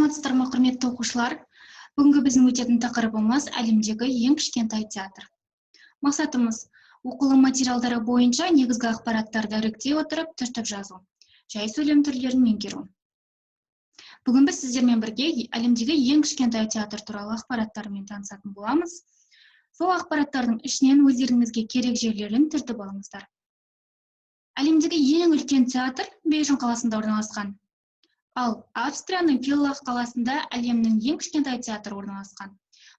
Саламатсыздар ма, құрметті оқушылар? Бүгінгі біздің өтетін тақырыбымыз әлемдегі ең кішкентай театр. Мақсатымыз оқылым материалдары бойынша негізгі ақпараттарды іріктей отырып түртіп жазу, жай сөйлем түрлерін меңгеру. Бүгін біз сіздермен бірге әлемдегі ең кішкентай театр туралы ақпараттармен танысатын боламыз. Сол ақпараттардың ішінен өздеріңізге керек жерлерін түртіп алыңыздар. Әлемдегі ең үлкен театр Бейжің қаласында орналасқан. Ал Австрияның Виллах қаласында әлемнің ең кішкентай театры орналасқан.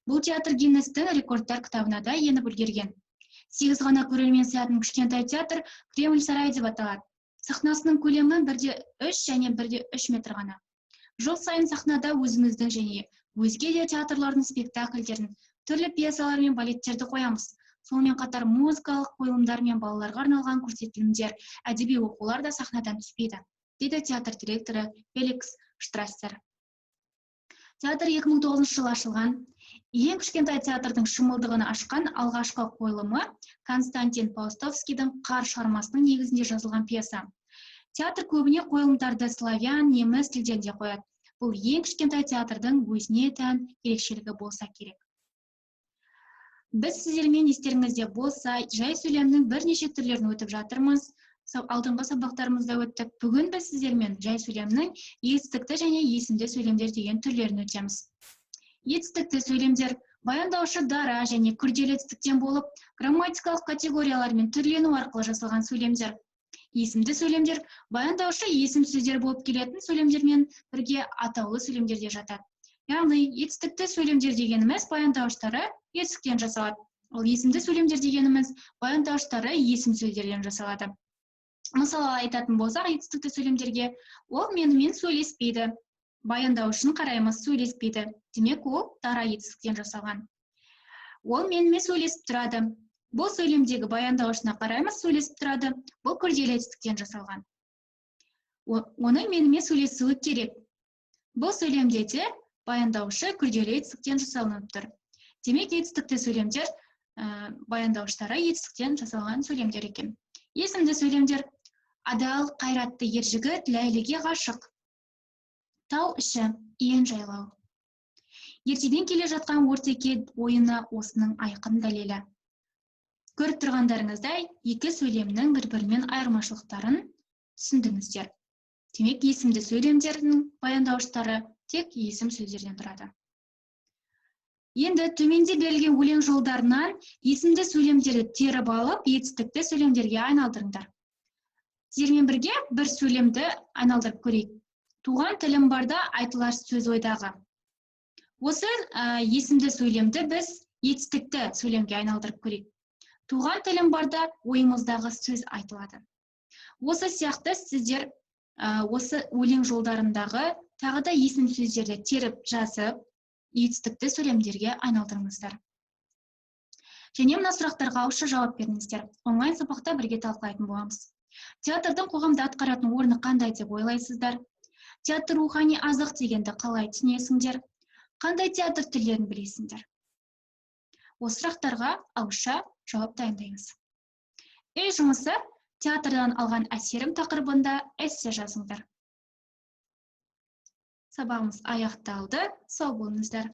Бұл театр Гиннестің рекордтар кітабына да еніп үлгерген. 8 ғана көрермен сиятын кішкентай театр Кремль сарайы деп аталады. Сахнасының көлемі 1,3 және 1,3 метр ғана. Жыл сайын сахнада өзіміздің және өзге де театрлардың спектакльдерін, түрлі пьесалар мен балеттерді қоямыз. Сонымен қатар музыкалық қойылымдар мен балаларға арналған көрсетілімдер, әдеби оқулар да сахнадан түспейді, дейді театр директоры Феликс Штрассер. Театр 2009 жылы ашылған. Ең кішкентай театрдың шымылдығын ашқан алғашқы қойылымы Константин Паустовскийдің «Қар» шығармасының негізінде жазылған пьеса. Театр көбіне қойылымдарды славян, неміс тілдерінде қояды. Бұл ең кішкентай театрдың өзіне тән ерекшелігі болса керек. Біз сіздермен естеріңізде болса, жай сөйлемнің бірнеше түрлерін өтіп жатырмыз. Алдыңғы сабақтарымызда өттік. Бүгін біз сіздермен жай сөйлемнің етістікті және есімді сөйлемдер деген түрлерін өтеміз. Етістікті сөйлемдер баяндаушы дара және күрделі етістіктен болып, грамматикалық категориялармен түрлену арқылы жасалған сөйлемдер. Есімді сөйлемдер баяндаушы есім сөздер болып келетін сөйлемдермен бірге атаулы сөйлемдерде жатады. Яғни, етістікті сөйлемдер дегеніміз баяндауыштары етістіктен жасалады. Ал есімді сөйлемдер дегеніміз баяндауыштары есім сөздерден жасалады. Мысалы айтатын болсақ, етістікті сөйлемдерге ол менімен сөйлеспейді. Баяндаушыны қараймыз, сөйлеспейді. Демек, ол дара етістіктен жасалған. Ол менімен сөйлесіп тұрады. Бұл сөйлемдегі баяндаушына қараймыз, сөйлесіп тұрады. Бұл күрделі етістіктен жасалған. Оны менімен сөйлесуі керек. Бұл сөйлемде де баяндаушы күрделі етістіктен жасалынып тұр. Демек, етістікті сөйлемдер баяндауыштары етістіктен жасалған сөйлемдер екен. Есімді сөйлемдер адал, қайратты ер жігіт Ләйліге ғашық. Тау іші, иен жайлау. Ертеден келе жатқан ортеке ойыны осының айқын дәлелі. Көріп тұрғандарыңыздай, екі сөйлемнің бір-бірімен айырмашылықтарын түсіндіңіздер. Демек, есімді сөйлемдердің баяндауыштары тек есім сөздерден тұрады. Енді төменде берілген өлең жолдарынан есімді сөйлемдерді теріп алып, етістікті сөйлемдерге айналдырыңдар. Сіздермен бірге бір сөйлемді айналдырып көрейік. Туған тілім барда айтылар сөз ойдағы. Осы есімді сөйлемді біз етістікті сөйлемге айналдырып көрейік. Туған тілім барда ойымыздағы сөз айтылады. Осы сияқты сіздер осы өлең жолдарындағы тағы да есім сөздерді теріп жазып, етістікті сөйлемдерге айналдырыңыздар. Және мына сұрақтарға ауызша жауап беріңіздер. Онлайн сабақта бірге талқылайтын боламыз. Театрдың қоғамда атқаратын орны қандай деп ойлайсыздар? Театр рухани азық дегенді қалай түсінесіңдер? Қандай театр түрлерін білесіңдер? Осы сұрақтарға ауызша жауап дайындаймыз. Үй жұмысы театрдан алған әсерім тақырыбында эссе жазыңдар. Сабағымыз аяқталды. Сау болыңыздар.